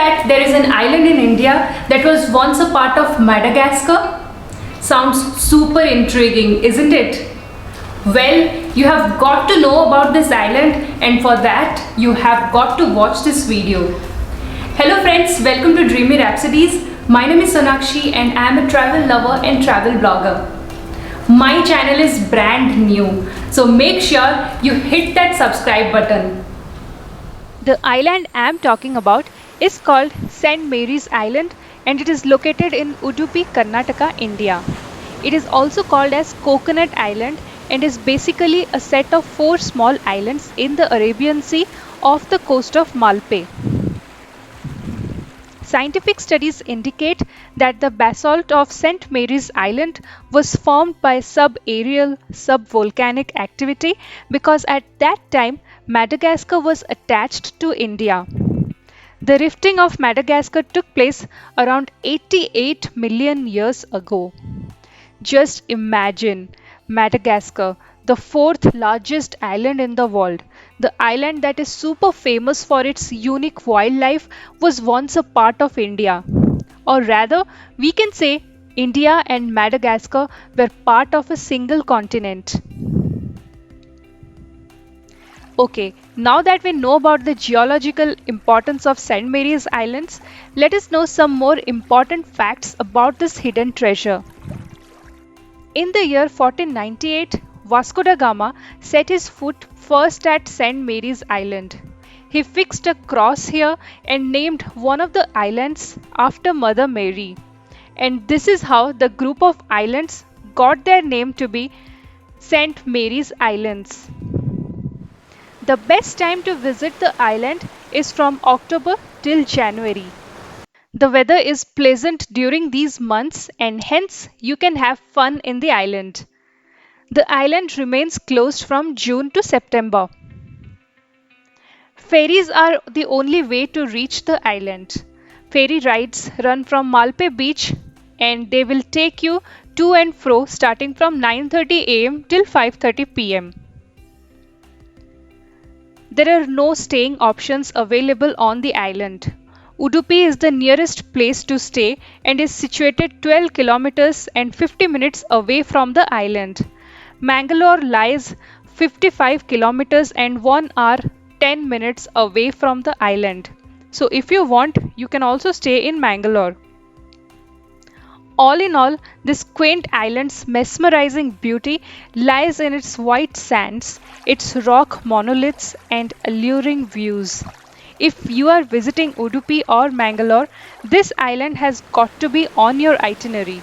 that there is an island in India that was once a part of Madagascar? Sounds super intriguing, isn't it? Well, you have got to know about this island, and for that, you have got to watch this video. Hello friends, welcome to Dreamy Rhapsodies. My name is Sonakshi and I am a travel lover and travel blogger. My channel is brand new, so make sure you hit that subscribe button. The island I am talking about is called St. Mary's Island and it is located in Udupi, Karnataka, India. It is also called as Coconut Island and is basically a set of 4 small islands in the Arabian Sea off the coast of Malpe. Scientific studies indicate that the basalt of St. Mary's Island was formed by subaerial subvolcanic activity because at that time Madagascar was attached to India. The rifting of Madagascar took place around 88 million years ago. Just imagine Madagascar, the 4th largest island in the world. The island that is super famous for its unique wildlife was once a part of India. Or rather, we can say India and Madagascar were part of a single continent. Okay, now that we know about the geological importance of St. Mary's Islands, let us know some more important facts about this hidden treasure. In the year 1498, Vasco da Gama set his foot first at St. Mary's Island. He fixed a cross here and named one of the islands after Mother Mary. And this is how the group of islands got their name to be St. Mary's Islands. The best time to visit the island is from October till January. The weather is pleasant during these months and hence you can have fun in the island. The island remains closed from June to September. Ferries are the only way to reach the island. Ferry rides run from Malpe beach and they will take you to and fro starting from 9:30 am till 5:30 pm. There are no staying options available on the island. Udupi is the nearest place to stay and is situated 12 kilometers and 50 minutes away from the island. Mangalore lies 55 kilometers and 1 hour 10 minutes away from the island. So if you want, you can also stay in Mangalore. All in all, this quaint island's mesmerizing beauty lies in its white sands, its rock monoliths and alluring views. If you are visiting Udupi or Mangalore, this island has got to be on your itinerary.